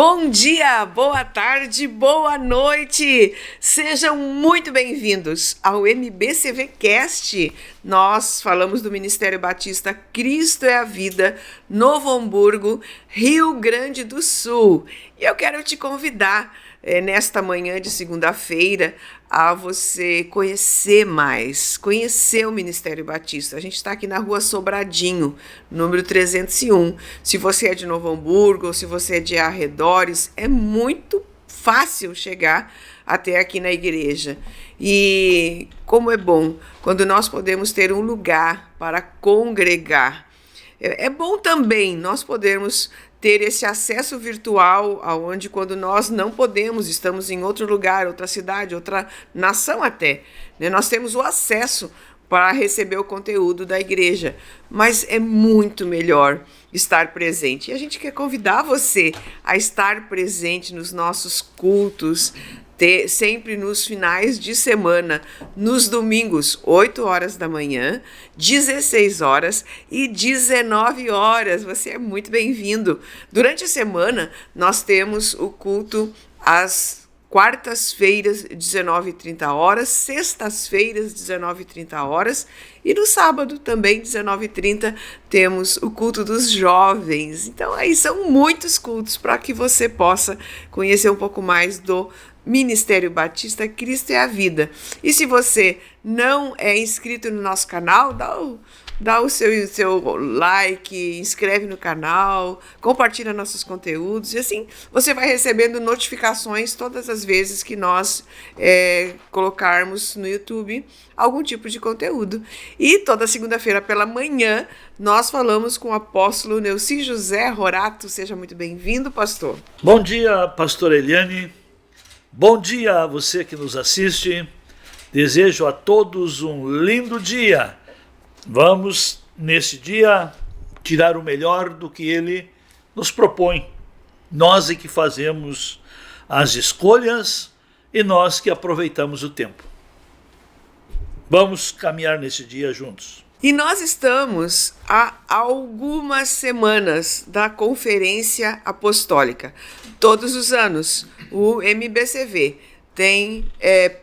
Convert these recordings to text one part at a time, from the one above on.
Bom dia, boa tarde, boa noite! Sejam muito bem-vindos ao MBCV Cast. Nós falamos do Ministério Batista Cristo é a Vida, Novo Hamburgo, Rio Grande do Sul. E eu quero te convidar nesta manhã de segunda-feira a você conhecer mais, conhecer o Ministério Batista. A gente está aqui na Rua Sobradinho, número 301. Se você é de Novo Hamburgo ou se você é de arredores, é muito fácil chegar até aqui na igreja. E como é bom quando nós podemos ter um lugar para congregar. É bom também nós podermos ter esse acesso virtual, aonde quando nós não podemos, estamos em outro lugar, outra cidade, outra nação até, né? Nós temos o acesso para receber o conteúdo da igreja, mas é muito melhor estar presente. E a gente quer convidar você a estar presente nos nossos cultos, sempre nos finais de semana, nos domingos, 8 horas da manhã, 16 horas e 19 horas. Você é muito bem-vindo. Durante a semana, nós temos o culto às quartas-feiras, 19h30, sextas-feiras, 19h30, e no sábado também, 19h30, temos o culto dos jovens. Então, aí são muitos cultos para que você possa conhecer um pouco mais do Ministério Batista Cristo é a Vida. E se você não é inscrito no nosso canal, dá o seu like, inscreve no canal, compartilha nossos conteúdos e assim você vai recebendo notificações todas as vezes que nós colocarmos no YouTube algum tipo de conteúdo. E toda segunda-feira pela manhã nós falamos com o apóstolo Neuci José Rorato. Seja muito bem-vindo, pastor. Bom dia, pastor Eliane. Bom dia a você que nos assiste. Desejo a todos um lindo dia. Vamos, nesse dia, tirar o melhor do que ele nos propõe. Nós é que fazemos as escolhas e nós que aproveitamos o tempo. Vamos caminhar nesse dia juntos. E nós estamos há algumas semanas da Conferência Apostólica. Todos os anos, o MBCV tem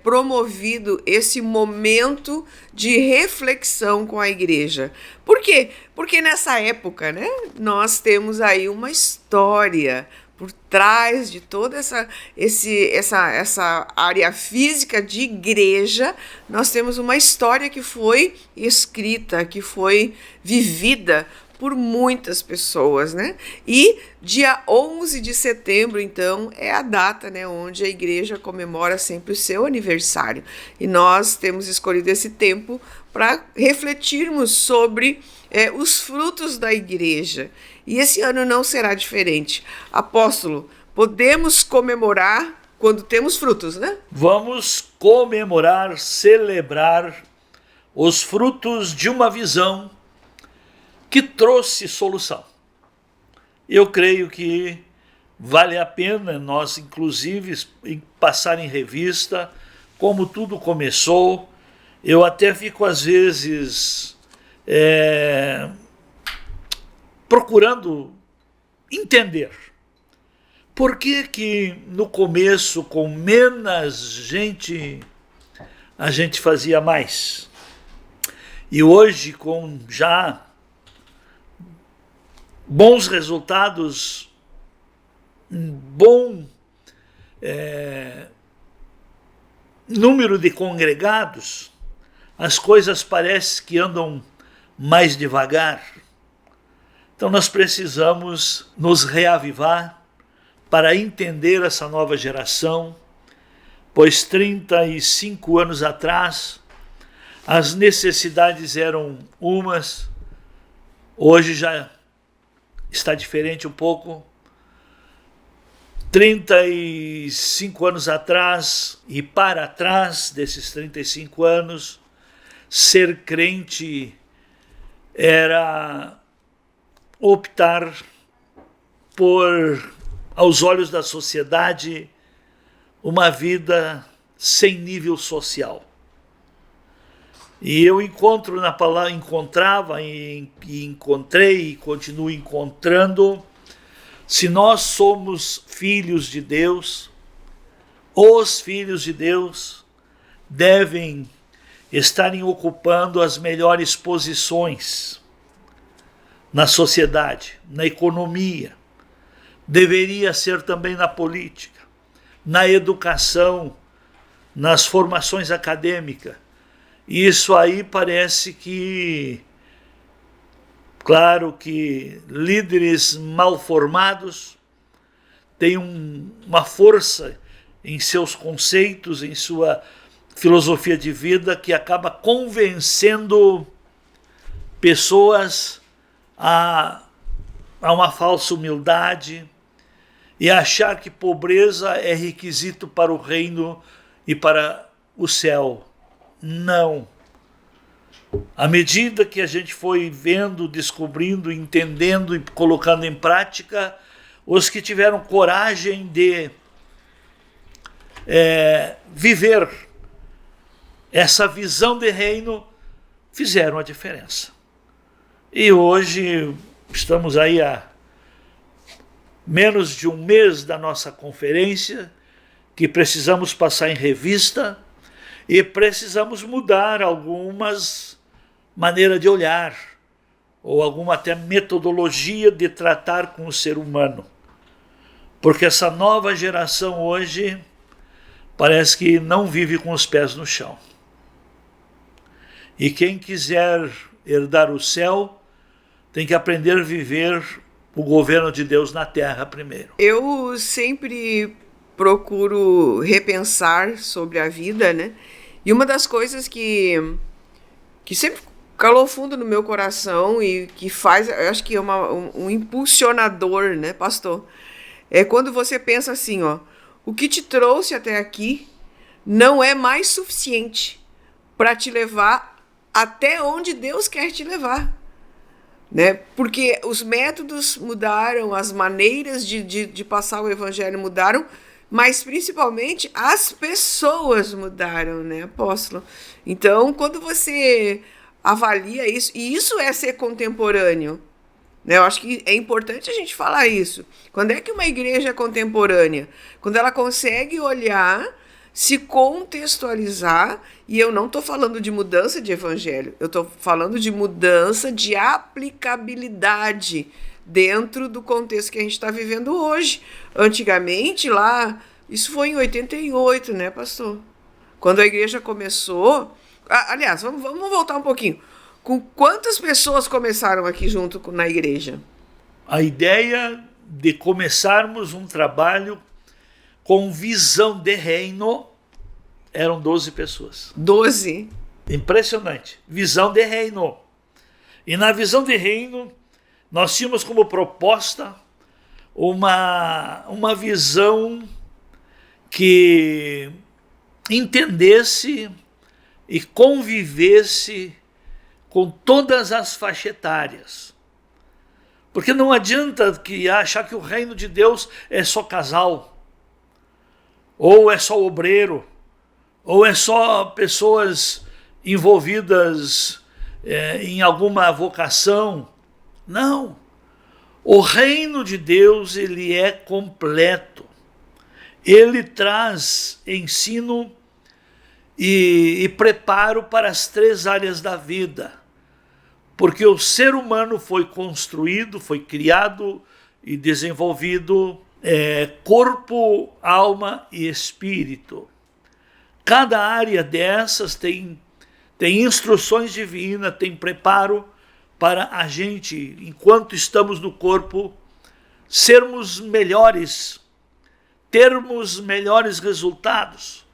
promovido esse momento de reflexão com a igreja. Por quê? Porque nessa época, né, nós temos aí uma história por trás de toda essa área física de igreja. Nós temos uma história que foi escrita, que foi vivida por muitas pessoas, né? E dia 11 de setembro, então, é a data, né, onde a igreja comemora sempre o seu aniversário. E nós temos escolhido esse tempo para refletirmos sobre os frutos da igreja. E esse ano não será diferente. Apóstolo, podemos comemorar quando temos frutos, né? Vamos comemorar, celebrar os frutos de uma visão que trouxe solução. Eu creio que vale a pena nós, inclusive, passar em revista como tudo começou. Eu até fico, às vezes, procurando entender por que no começo, com menos gente, a gente fazia mais. E hoje, com já bons resultados, um bom número de congregados, as coisas parecem que andam mais devagar. Então nós precisamos nos reavivar para entender essa nova geração, pois 35 anos atrás as necessidades eram umas, hoje já está diferente um pouco. 35 anos atrás e para trás desses 35 anos, ser crente era optar por, aos olhos da sociedade, uma vida sem nível social. E eu encontro na palavra, encontrei e continuo encontrando Se nós somos filhos de Deus, os filhos de Deus devem estarem ocupando as melhores posições na sociedade, na economia, deveria ser também na política, na educação, nas formações acadêmicas. Isso aí parece que, claro que líderes mal formados têm uma força em seus conceitos, em sua filosofia de vida, que acaba convencendo pessoas a uma falsa humildade e achar que pobreza é requisito para o reino e para o céu. Não. À medida que a gente foi vendo, descobrindo, entendendo e colocando em prática, os que tiveram coragem de viver essa visão de reino fizeram a diferença. E hoje estamos aí há menos de um mês da nossa conferência, que precisamos passar em revista e precisamos mudar algumas maneiras de olhar ou alguma até metodologia de tratar com o ser humano. Porque essa nova geração hoje parece que não vive com os pés no chão. E quem quiser herdar o céu tem que aprender a viver o governo de Deus na terra primeiro. Eu sempre procuro repensar sobre a vida, né? E uma das coisas que sempre calou fundo no meu coração e que faz, eu acho que é um impulsionador, né, pastor? É quando você pensa assim, ó, o que te trouxe até aqui não é mais suficiente para te levar até onde Deus quer te levar, né? Porque os métodos mudaram, as maneiras de passar o evangelho mudaram, mas principalmente as pessoas mudaram, né, apóstolo? Então, quando você avalia isso, e isso é ser contemporâneo, né? Eu acho que é importante a gente falar isso. Quando é que uma igreja é contemporânea? Quando ela consegue olhar, se contextualizar, e eu não estou falando de mudança de evangelho, eu estou falando de mudança de aplicabilidade dentro do contexto que a gente está vivendo hoje. Antigamente, lá, isso foi em 88, né, pastor? Quando a igreja começou... Aliás, vamos voltar um pouquinho. Com quantas pessoas começaram aqui junto na igreja? A ideia de começarmos um trabalho com visão de reino eram 12 pessoas. 12? Impressionante. Visão de reino. E na visão de reino, nós tínhamos como proposta uma visão que entendesse e convivesse com todas as faixas etárias. Porque não adianta achar que o reino de Deus é só casal, ou é só obreiro, ou é só pessoas envolvidas em alguma vocação. Não. O reino de Deus, ele é completo. Ele traz ensino e preparo para as 3 áreas da vida. Porque o ser humano foi construído, foi criado e desenvolvido corpo, alma e espírito. Cada área dessas tem instruções divinas, tem preparo para a gente, enquanto estamos no corpo, sermos melhores, termos melhores resultados,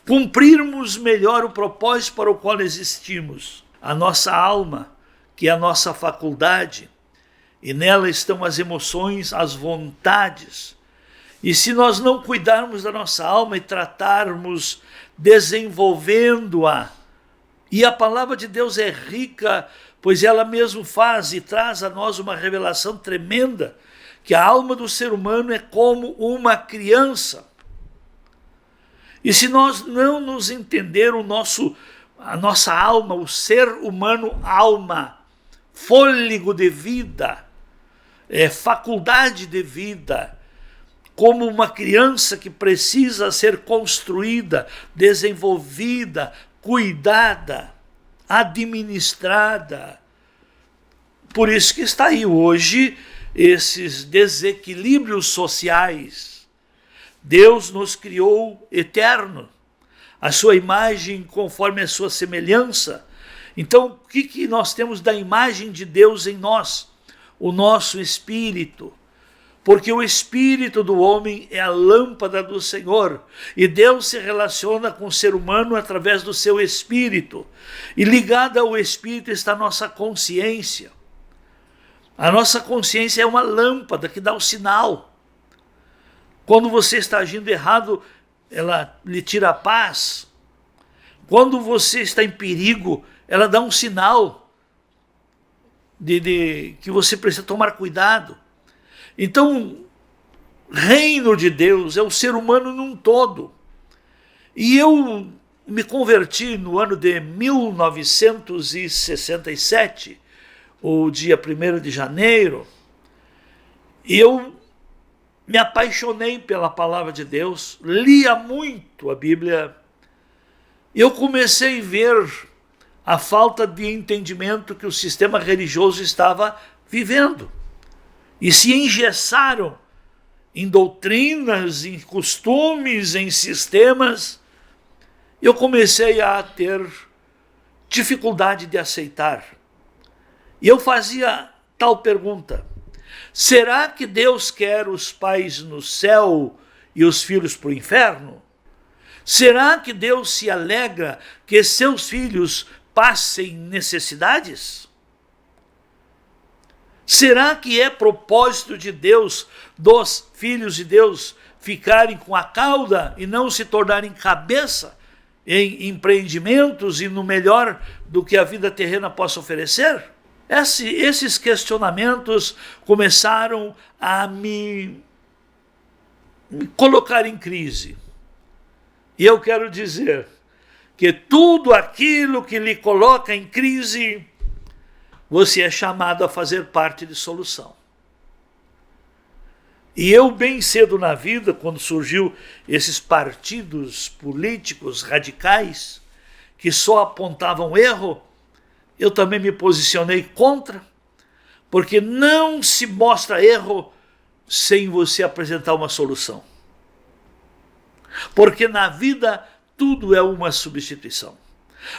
cumprirmos melhor o propósito para o qual existimos. A nossa alma, que é a nossa faculdade, e nela estão as emoções, as vontades. E se nós não cuidarmos da nossa alma e tratarmos desenvolvendo-a, e a palavra de Deus é rica, pois ela mesmo faz e traz a nós uma revelação tremenda, que a alma do ser humano é como uma criança. E se nós não nos entender a nossa alma, o ser humano alma, fôlego de vida, faculdade de vida, como uma criança que precisa ser construída, desenvolvida, cuidada, administrada. Por isso que está aí hoje esses desequilíbrios sociais. Deus nos criou eterno, a sua imagem conforme a sua semelhança. Então, o que nós temos da imagem de Deus em nós? O nosso espírito. Porque o espírito do homem é a lâmpada do Senhor. E Deus se relaciona com o ser humano através do seu espírito. E ligada ao espírito está a nossa consciência. A nossa consciência é uma lâmpada que dá o sinal. Quando você está agindo errado, ela lhe tira a paz. Quando você está em perigo, ela dá um sinal de que você precisa tomar cuidado. Então, reino de Deus é o ser humano num todo. E eu me converti no ano de 1967, o dia 1º de janeiro, e eu me apaixonei pela palavra de Deus, lia muito a Bíblia, e eu comecei a ver a falta de entendimento que o sistema religioso estava vivendo. E se engessaram em doutrinas, em costumes, em sistemas. Eu comecei a ter dificuldade de aceitar. E eu fazia tal pergunta: será que Deus quer os pais no céu e os filhos para o inferno? Será que Deus se alegra que seus filhos passem necessidades? Será que é propósito de Deus dos filhos de Deus ficarem com a cauda e não se tornarem cabeça em empreendimentos e no melhor do que a vida terrena possa oferecer? Esses questionamentos começaram a me colocar em crise. E eu quero dizer que tudo aquilo que lhe coloca em crise, você é chamado a fazer parte de solução. E eu, bem cedo na vida, quando surgiu esses partidos políticos radicais que só apontavam erro, eu também me posicionei contra, porque não se mostra erro sem você apresentar uma solução. Porque na vida tudo é uma substituição.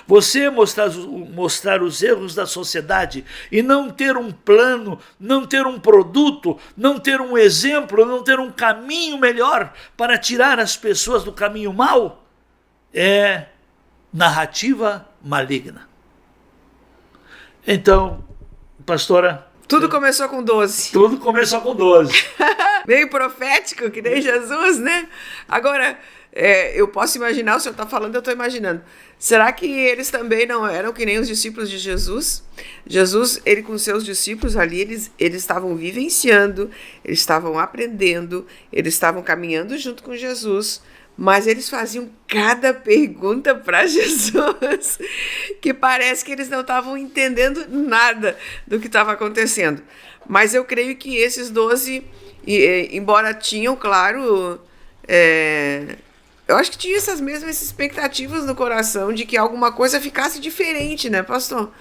Você mostrar os erros da sociedade e não ter um plano, não ter um produto, não ter um exemplo, não ter um caminho melhor para tirar as pessoas do caminho mau, é narrativa maligna. Então, pastora... Tudo começou com 12. Tudo começou com 12. Meio profético, que nem Jesus, né? Agora... eu posso imaginar, o senhor está falando, eu estou imaginando. Será que eles também não eram que nem os discípulos de Jesus? Jesus, ele com seus discípulos ali, eles estavam vivenciando, eles estavam aprendendo, eles estavam caminhando junto com Jesus, mas eles faziam cada pergunta para Jesus, que parece que eles não estavam entendendo nada do que estava acontecendo. Mas eu creio que esses 12, embora tinham, claro... eu acho que tinha essas mesmas expectativas no coração de que alguma coisa ficasse diferente, né, pastor?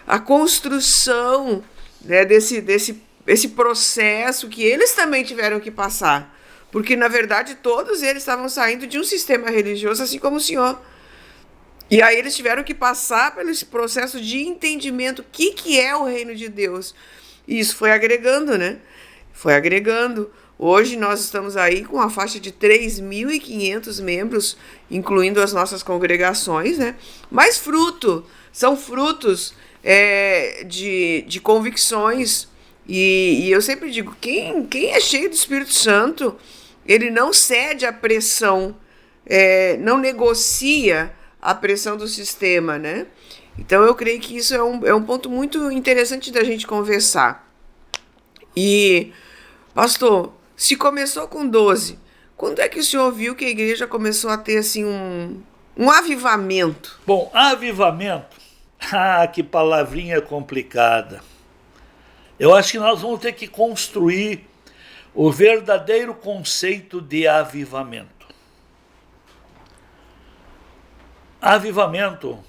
A construção, né, desse processo que eles também tiveram que passar. Porque, na verdade, todos eles estavam saindo de um sistema religioso, assim como o senhor. E aí eles tiveram que passar pelo esse processo de entendimento, o que é o reino de Deus. E isso foi agregando, né? Foi agregando. Hoje nós estamos aí com a faixa de 3.500 membros, incluindo as nossas congregações, né? Mas são frutos de convicções. E eu sempre digo, quem é cheio do Espírito Santo, ele não cede à pressão, não negocia a pressão do sistema, né? Então eu creio que isso é um ponto muito interessante da gente conversar. E, pastor... Se começou com 12, quando é que o senhor viu que a igreja começou a ter assim um avivamento? Bom, avivamento, que palavrinha complicada. eu acho que nós vamos ter que construir o verdadeiro conceito de avivamento. Avivamento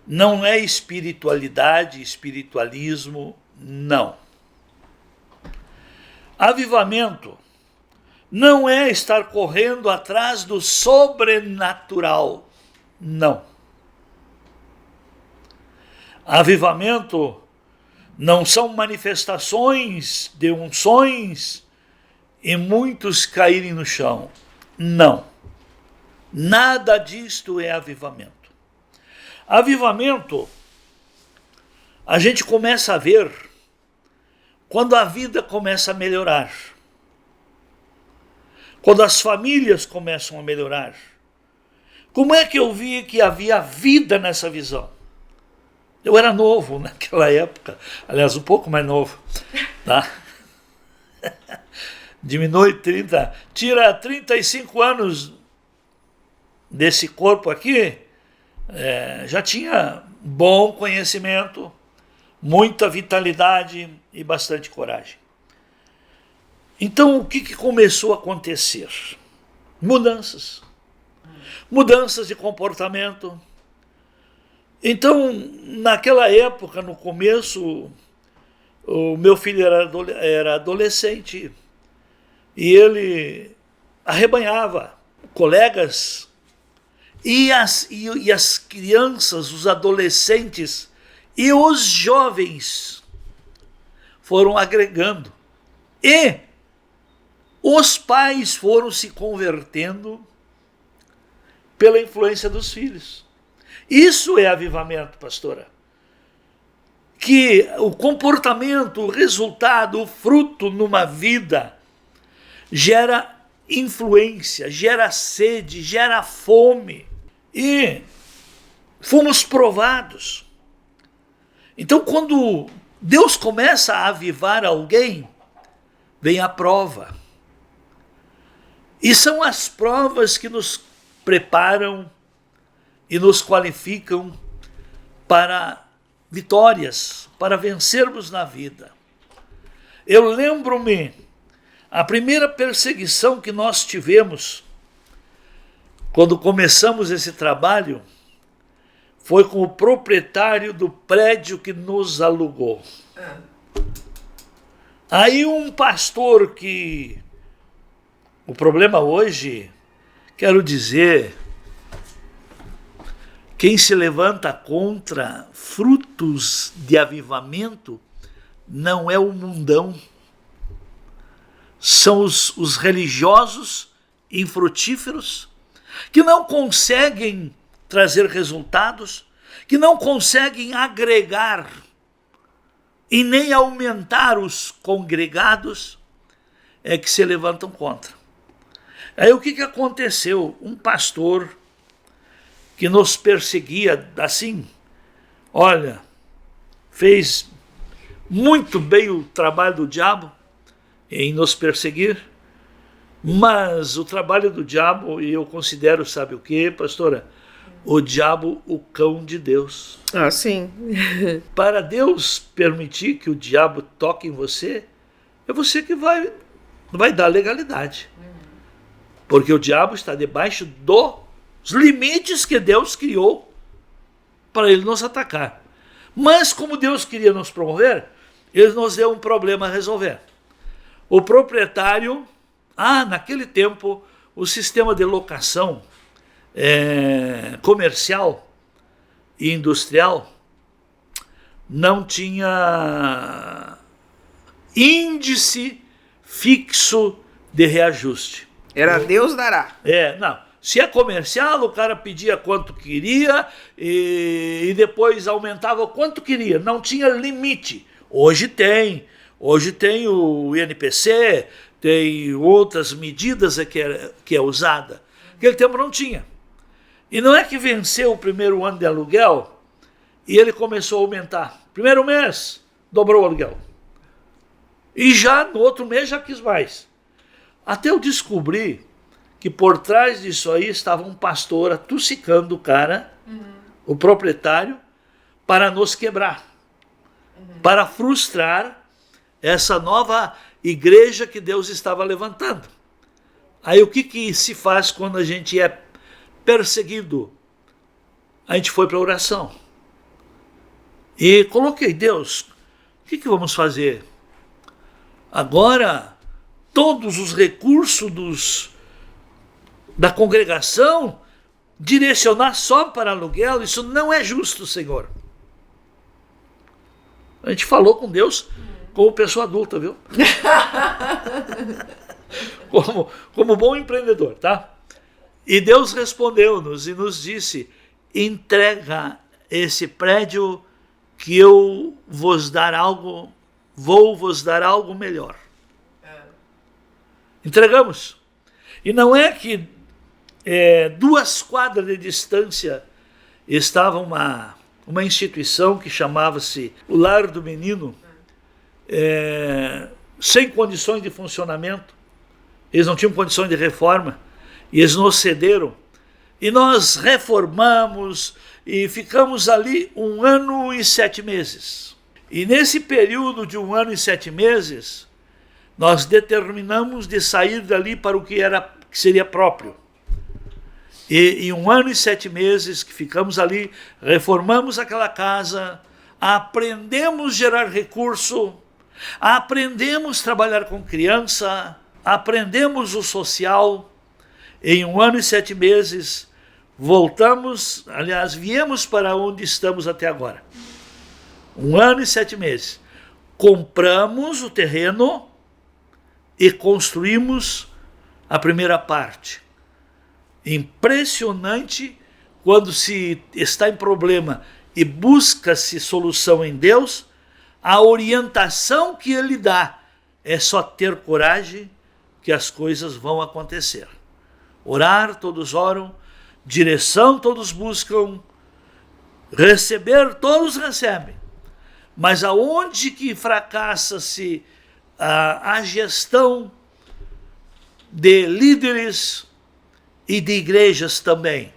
não é espiritualidade, espiritualismo, não. Avivamento não é estar correndo atrás do sobrenatural, não. Avivamento não são manifestações de unções e muitos caírem no chão, não. Nada disto é avivamento. Avivamento, a gente começa a ver quando a vida começa a melhorar, quando as famílias começam a melhorar. Como é que eu vi que havia vida nessa visão? Eu era novo naquela época, aliás, um pouco mais novo, tá? Diminui 30, tira 35 anos desse corpo aqui, já tinha bom conhecimento, muita vitalidade e bastante coragem. Então, o que começou a acontecer? Mudanças de comportamento. Então, naquela época, no começo, o meu filho era adolescente e ele arrebanhava colegas e as crianças, os adolescentes e os jovens foram agregando. E os pais foram se convertendo pela influência dos filhos. Isso é avivamento, pastora. Que o comportamento, o resultado, o fruto numa vida gera influência, gera sede, gera fome. E fomos provados. Então, quando Deus começa a avivar alguém, vem a prova. E são as provas que nos preparam e nos qualificam para vitórias, para vencermos na vida. Eu lembro-me, a primeira perseguição que nós tivemos, quando começamos esse trabalho, foi com o proprietário do prédio que nos alugou. Aí um pastor que... O problema hoje, quero dizer, quem se levanta contra frutos de avivamento não é o mundão. São os religiosos infrutíferos que não conseguem trazer resultados, que não conseguem agregar e nem aumentar os congregados, é que se levantam contra. Aí o que aconteceu? Um pastor que nos perseguia assim, olha, fez muito bem o trabalho do diabo em nos perseguir, mas o trabalho do diabo, e eu considero, sabe o que, pastora? O diabo, o cão de Deus. Ah, sim. Para Deus permitir que o diabo toque em você, é você que vai dar legalidade. Porque o diabo está debaixo dos limites que Deus criou para ele nos atacar. Mas como Deus queria nos promover, ele nos deu um problema a resolver. O proprietário, naquele tempo, o sistema de locação comercial e industrial não tinha índice fixo de reajuste. Era Deus dará. Não. Se é comercial, o cara pedia quanto queria e depois aumentava quanto queria. Não tinha limite. Hoje tem. Hoje tem o INPC, tem outras medidas que é usada. Naquele tempo não tinha. E não é que venceu o primeiro ano de aluguel e ele começou a aumentar. Primeiro mês, dobrou o aluguel. E já no outro mês já quis mais. Até eu descobri que por trás disso aí estava um pastor atussicando o cara, o proprietário, para nos quebrar. para frustrar essa nova igreja que Deus estava levantando. Aí o que se faz quando a gente é perseguido? A gente foi para a oração. E coloquei, Deus, o que vamos fazer? Agora, todos os recursos da congregação direcionar só para aluguel, isso não é justo, Senhor. A gente falou com Deus como pessoa adulta, viu? como bom empreendedor, tá? E Deus respondeu-nos e nos disse, entrega esse prédio que eu vou vos dar algo melhor. Entregamos. E não é que 2 quadras de distância estava uma instituição que chamava-se o Lar do Menino, sem condições de funcionamento. Eles não tinham condições de reforma e eles nos cederam. E nós reformamos e ficamos ali 1 ano e 7 meses. E nesse período de 1 ano e 7 meses, nós determinamos de sair dali para o que seria próprio. E em 1 ano e 7 meses que ficamos ali, reformamos aquela casa, aprendemos a gerar recurso, aprendemos a trabalhar com criança, aprendemos o social. Em 1 ano e 7 meses, viemos para onde estamos até agora. 1 ano e 7 meses. Compramos o terreno e construímos a primeira parte. Impressionante quando se está em problema e busca-se solução em Deus, a orientação que Ele dá é só ter coragem que as coisas vão acontecer. Orar, todos oram, direção, todos buscam, receber, todos recebem. Mas aonde que fracassa-se a gestão de líderes e de igrejas também,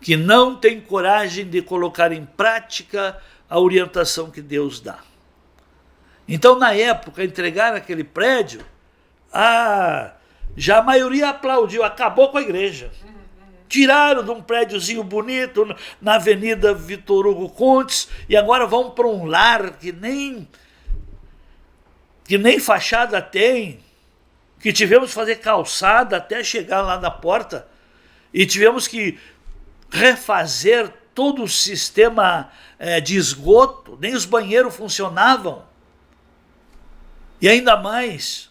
que não tem coragem de colocar em prática a orientação que Deus dá. Então, na época, entregar aquele prédio, já a maioria aplaudiu, acabou com a igreja. Tiraram de um prédiozinho bonito na Avenida Vitor Hugo Contes e agora vão para um lar que nem fachada tem, que tivemos que fazer calçada até chegar lá na porta e tivemos que refazer todo o sistema de esgoto, nem os banheiros funcionavam. E ainda mais,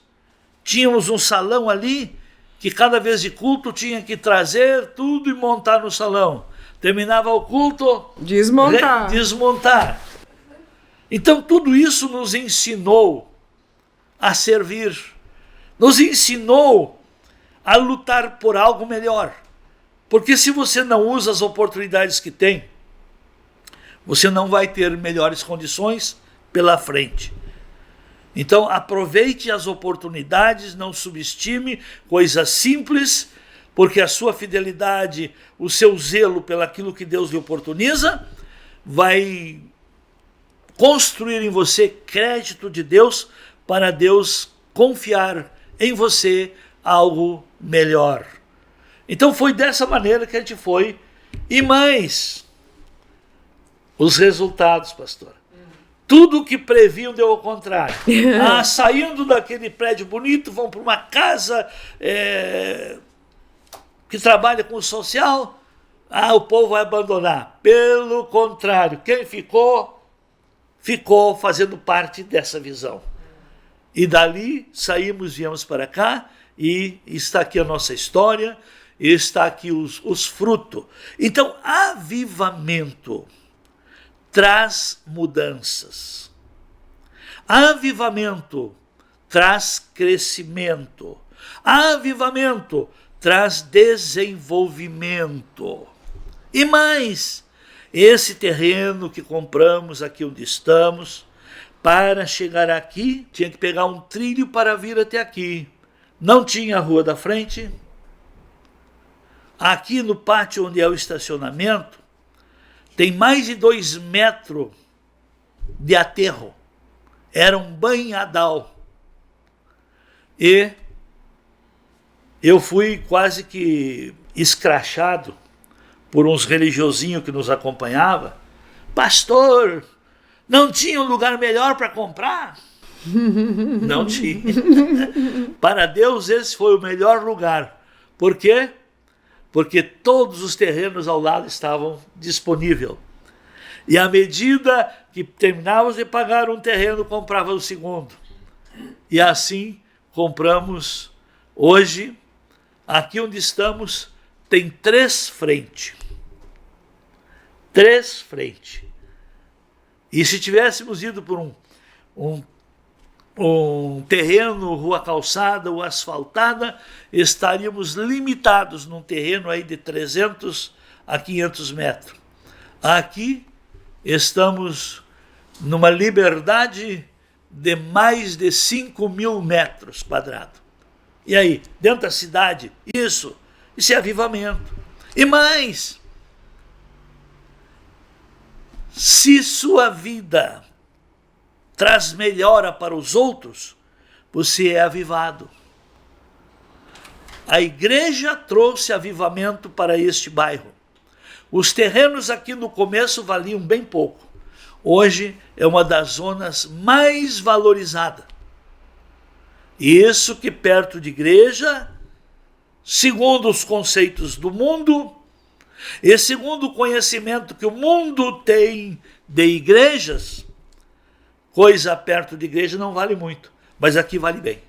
tínhamos um salão ali que cada vez de culto tinha que trazer tudo e montar no salão. Terminava o culto, desmontar. Então tudo isso nos ensinou a servir, nos ensinou a lutar por algo melhor. Porque se você não usa as oportunidades que tem, você não vai ter melhores condições pela frente. Então aproveite as oportunidades, não subestime coisas simples, porque a sua fidelidade, o seu zelo pelaquilo que Deus lhe oportuniza, vai construir em você crédito de Deus para Deus confiar em você algo melhor. Então foi dessa maneira que a gente foi. E mais, os resultados, pastor. Tudo o que previam deu ao contrário. Saindo daquele prédio bonito, vão para uma casa que trabalha com o social, o povo vai abandonar. Pelo contrário, quem ficou fazendo parte dessa visão. E dali saímos, viemos para cá, e está aqui a nossa história, e está aqui os frutos. Então, avivamento traz mudanças. Avivamento traz crescimento. Avivamento traz desenvolvimento. E mais, esse terreno que compramos aqui onde estamos, para chegar aqui, tinha que pegar um trilho para vir até aqui. Não tinha a rua da frente. Aqui no pátio onde é o estacionamento, tem mais de 2 metros de aterro, era um banhadal. E eu fui quase que escrachado por uns religiosinhos que nos acompanhavam. Pastor, não tinha um lugar melhor para comprar? Não tinha. Para Deus esse foi o melhor lugar. Por quê? Porque todos os terrenos ao lado estavam disponíveis. E à medida que terminávamos de pagar um terreno, comprava o segundo. E assim compramos. Hoje, aqui onde estamos, tem 3 frentes. 3 frentes. E se tivéssemos ido por um terreno, rua calçada ou asfaltada, estaríamos limitados num terreno aí de 300 a 500 metros. Aqui estamos numa liberdade de mais de 5.000 metros quadrados. E aí, dentro da cidade, isso é avivamento. E mais, se sua vida traz melhora para os outros, você é avivado. A igreja trouxe avivamento para este bairro. Os terrenos aqui no começo valiam bem pouco. Hoje é uma das zonas mais valorizadas. E isso que perto de igreja, segundo os conceitos do mundo, e segundo o conhecimento que o mundo tem de igrejas, coisa perto de igreja não vale muito, mas aqui vale bem.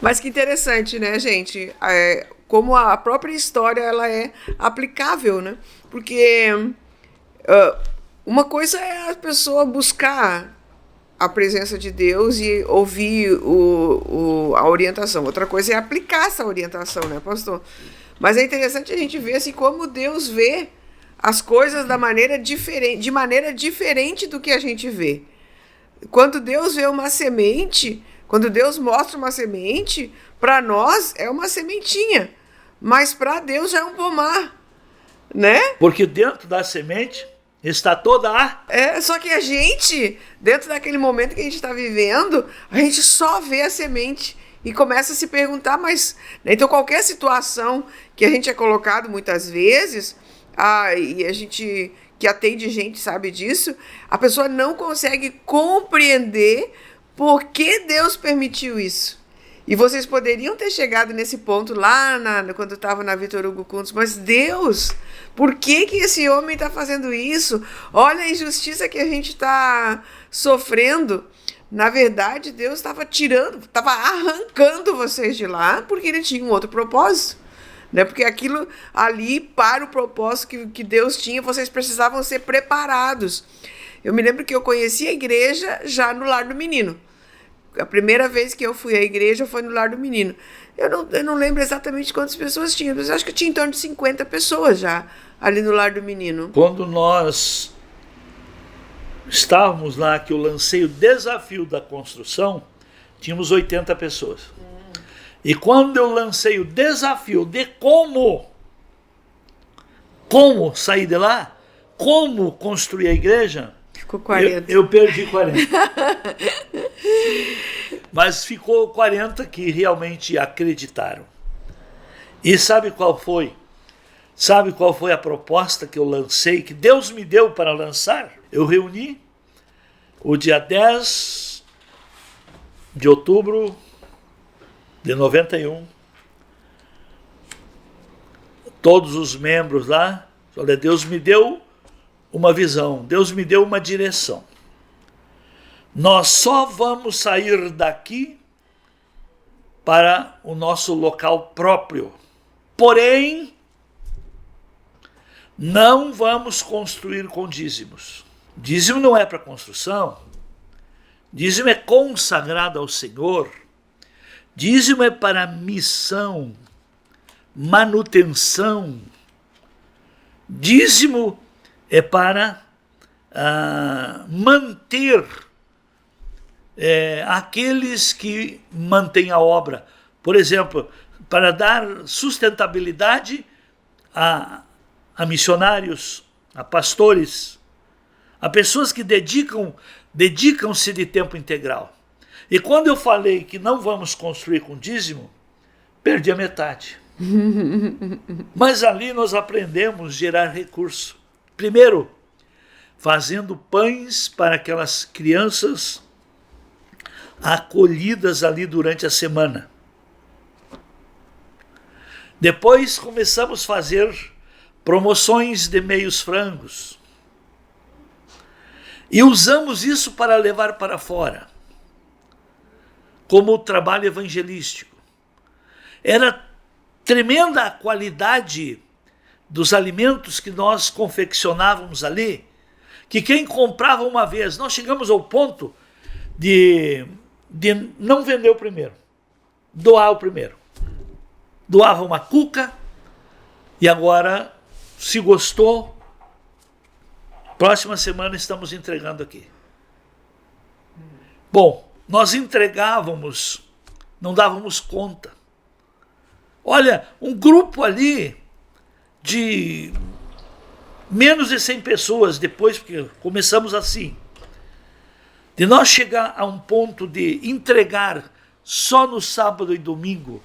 Mas que interessante, né, gente? Como a própria história ela é aplicável, né? Porque uma coisa é a pessoa buscar a presença de Deus e ouvir a orientação. Outra coisa é aplicar essa orientação, né, pastor? Mas é interessante a gente ver assim, como Deus vê as coisas de maneira diferente do que a gente vê. Quando Deus vê uma semente, quando Deus mostra uma semente, para nós é uma sementinha, mas para Deus já é um pomar, né? Porque dentro da semente está toda a... Só que a gente, dentro daquele momento que a gente está vivendo, a gente só vê a semente e começa a se perguntar, mas... Então qualquer situação que a gente é colocado muitas vezes, e a gente que atende gente sabe disso, a pessoa não consegue compreender por que Deus permitiu isso. E vocês poderiam ter chegado nesse ponto lá quando estava na Vitor Hugo Kunz, mas Deus, por que esse homem está fazendo isso? Olha a injustiça que a gente está sofrendo. Na verdade, Deus estava arrancando vocês de lá porque ele tinha um outro propósito. Né? Porque aquilo ali, para o propósito que Deus tinha, vocês precisavam ser preparados. Eu me lembro que eu conheci a igreja já no Lar do Menino. A primeira vez que eu fui à igreja foi no Lar do Menino. Eu não lembro exatamente quantas pessoas tinham, mas acho que tinha em torno de 50 pessoas já ali no Lar do Menino. Quando nós estávamos lá, que eu lancei o desafio da construção, tínhamos 80 pessoas. E quando eu lancei o desafio de como sair de lá, como construir a igreja, ficou 40. Eu perdi 40. Mas ficou 40 que realmente acreditaram. E sabe qual foi? Sabe qual foi a proposta que eu lancei, que Deus me deu para lançar? Eu reuni o dia 10 de outubro de 91, todos os membros lá. Olha, Deus me deu uma visão, Deus me deu uma direção. Nós só vamos sair daqui para o nosso local próprio. Porém, não vamos construir com dízimos. Dízimo não é para construção. Dízimo é consagrado ao Senhor. Dízimo é para missão, manutenção. Dízimo é para manter aqueles que mantêm a obra. Por exemplo, para dar sustentabilidade a missionários, a pastores, Há pessoas que dedicam-se de tempo integral. E quando eu falei que não vamos construir com dízimo, perdi a metade. Mas ali nós aprendemos a gerar recurso. Primeiro, fazendo pães para aquelas crianças acolhidas ali durante a semana. Depois começamos a fazer promoções de meios frangos. E usamos isso para levar para fora, como trabalho evangelístico. Era tremenda a qualidade dos alimentos que nós confeccionávamos ali, que quem comprava uma vez, nós chegamos ao ponto de não vender o primeiro, doar o primeiro. Doava uma cuca e agora, se gostou, próxima semana estamos entregando aqui. Bom, nós entregávamos, não dávamos conta. Olha, um grupo ali de menos de 100 pessoas, depois, porque começamos assim, de nós chegar a um ponto de entregar só no sábado e domingo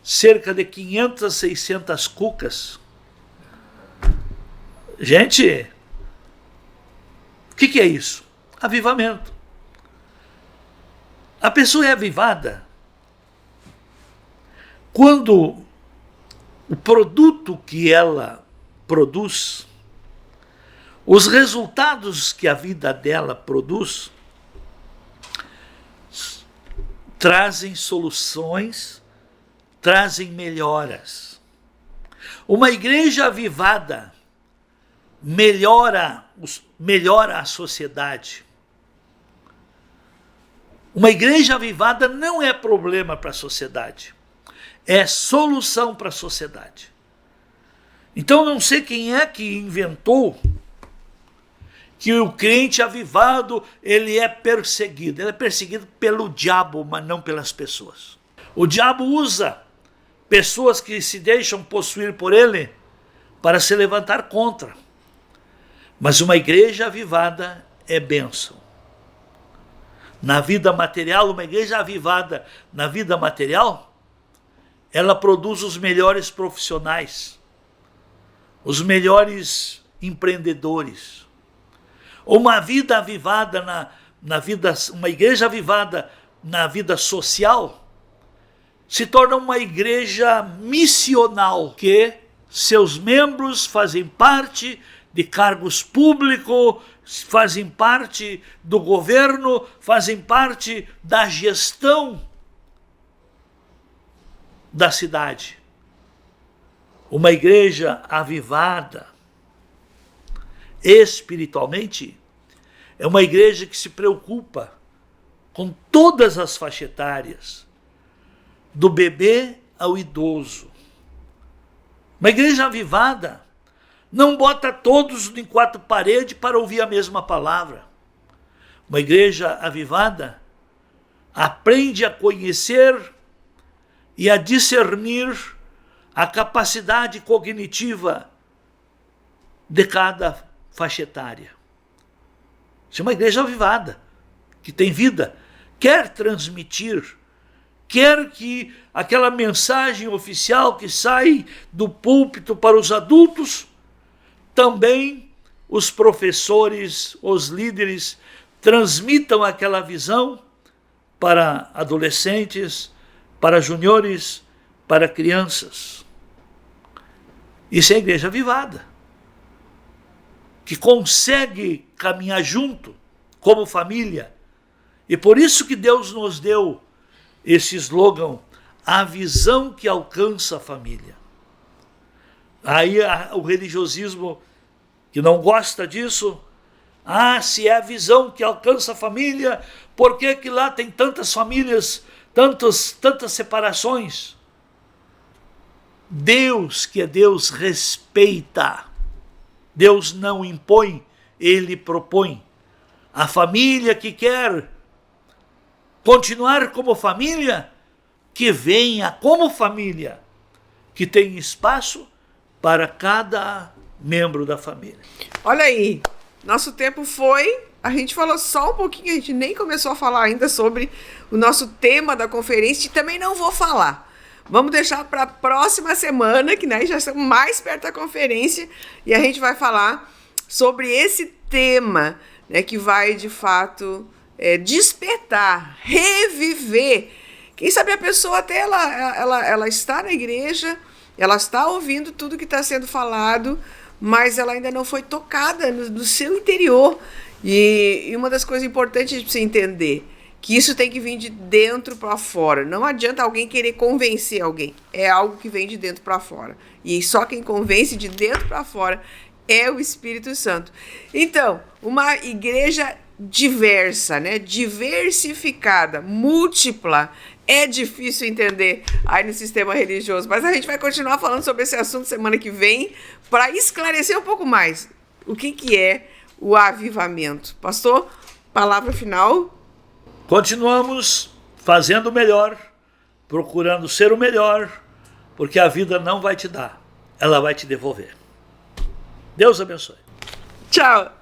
cerca de 500, 600 cucas. Gente, o que é isso? Avivamento. A pessoa é avivada quando o produto que ela produz, os resultados que a vida dela produz, trazem soluções, trazem melhoras. Uma igreja avivada melhora a sociedade. Uma igreja avivada não é problema para a sociedade, é solução para a sociedade. Então não sei quem é que inventou que o crente avivado, ele é perseguido. Ele é perseguido pelo diabo, mas não pelas pessoas. O diabo usa pessoas que se deixam possuir por ele para se levantar contra. Mas uma igreja avivada é bênção. Na vida material, uma igreja avivada na vida material, ela produz os melhores profissionais, os melhores empreendedores. Uma vida avivada uma igreja avivada na vida social se torna uma igreja missional, que seus membros fazem parte de cargos públicos, fazem parte do governo, fazem parte da gestão da cidade. Uma igreja avivada espiritualmente é uma igreja que se preocupa com todas as faixas etárias, do bebê ao idoso. Uma igreja avivada não bota todos em quatro paredes para ouvir a mesma palavra. Uma igreja avivada aprende a conhecer e a discernir a capacidade cognitiva de cada faixa etária. Isso é uma igreja avivada, que tem vida, quer transmitir, quer que aquela mensagem oficial que sai do púlpito para os adultos, também os professores, os líderes, transmitam aquela visão para adolescentes, para juniores, para crianças. Isso é a igreja avivada, que consegue caminhar junto, como família. E por isso que Deus nos deu esse slogan, a visão que alcança a família. Aí o religiosismo, que não gosta disso, se é a visão que alcança a família, por que que lá tem tantas famílias, tantas separações? Deus, que é Deus, respeita. Deus não impõe, Ele propõe. A família que quer continuar como família, que venha como família, que tem espaço para cada membro da família. Olha aí, nosso tempo foi. A gente falou só um pouquinho, a gente nem começou a falar ainda sobre o nosso tema da conferência e também não vou falar. Vamos deixar para a próxima semana, que já estamos mais perto da conferência, e a gente vai falar sobre esse tema, né, que vai, de fato, despertar, reviver. Quem sabe a pessoa até ela está na igreja, ela está ouvindo tudo que está sendo falado, mas ela ainda não foi tocada no seu interior. E uma das coisas importantes de você entender, que isso tem que vir de dentro para fora. Não adianta alguém querer convencer alguém. É algo que vem de dentro para fora. E só quem convence de dentro para fora é o Espírito Santo. Então, uma igreja diversa, né? Diversificada, múltipla, é difícil entender aí no sistema religioso. Mas a gente vai continuar falando sobre esse assunto semana que vem para esclarecer um pouco mais o que é o avivamento. Pastor, palavra final. Continuamos fazendo o melhor, procurando ser o melhor, porque a vida não vai te dar, ela vai te devolver. Deus abençoe. Tchau.